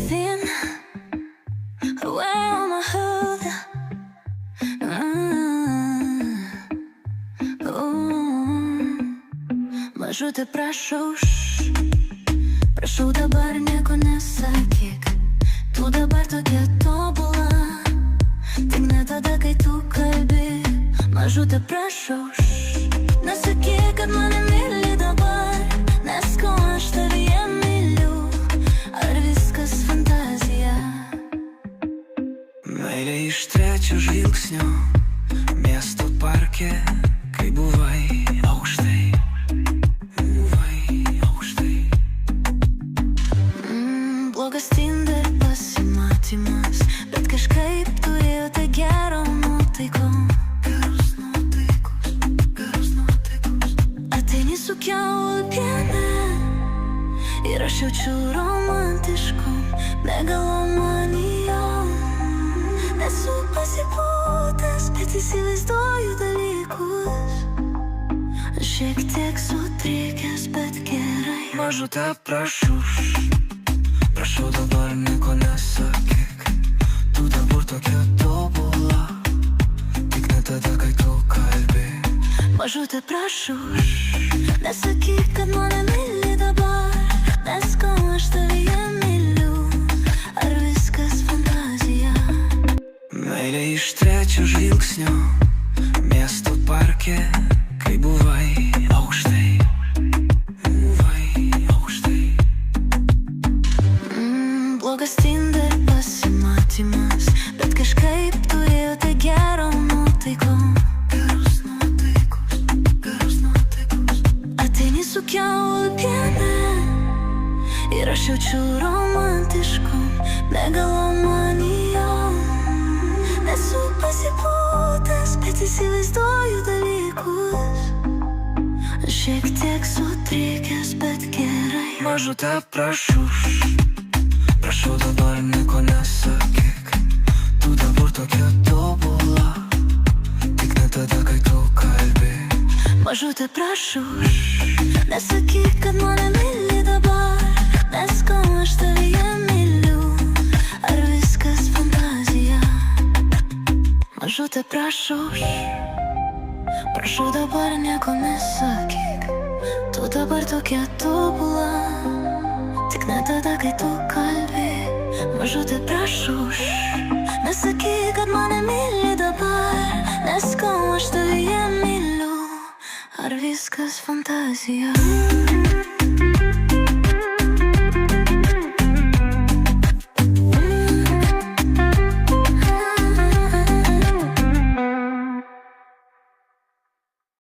Thin, away on my hood. Mažutė, prašau dabar nieko nesakyk. Tu dabar tokia tobula, tik ne tada, kai tu kalbi. Mažutė, prašau, nesakyk, kad mane myli dabar, nes ko aš tavyje myliu. Ar viskas fantazija? Meilė iš trečio žvilgsnio, miesto parke, kai buvai aukštai. Blogas Tinder pasimatymas, bet kažkaip turėjo tai gero nuotaikom. Geros nuotaikos. Ateini su kiaulpiene ir aš jaučiu romantiškom megalomanijom. Nesu pasipūtęs, bet įsivaizduoju dalykus. Šiek tiek sutrikęs, bet gerai. Mažutė, prašau dabar nieko nesakyk. Tu dabar tokia tobula, tik ne tada, kai tu kalbi. Mažutė, prašau, nesakyk, kad mane myli dabar, nes ko aš tavyje myliu. Ar viskas fantazija? Meilė iš trečio žvilgsnio, miesto parke, kai buvai aukštai. Blogas Tinder pasimatymas, bet kažkaip turėjo tai gero nuotaikom. Geros nuotaikos. Ateini su kiaulpiene ir aš jaučiu romantiškom megalomanijom. Nesu pasipūtęs, bet įsivaizduoju dalykus. Šiek tiek sutrikęs, bet gerai. Mažutė, prašau dabar nieko nesakyk. Tu dabar tokia tobula, tik ne tada, kai tu kalbi. Mažutė, prašau, nesakyk, kad mane myli dabar, nes ko aš tavyje myliu. Ar viskas fantazija? Mažutė, prašau dabar nieko nesakyk. Tu dabar tokia tobula, tik ne tada, kai tu kalbi. Mažutė, prašau, nesakyk, kad mane myli dabar, nes ko aš tavyje myliu. Ar viskas fantazija?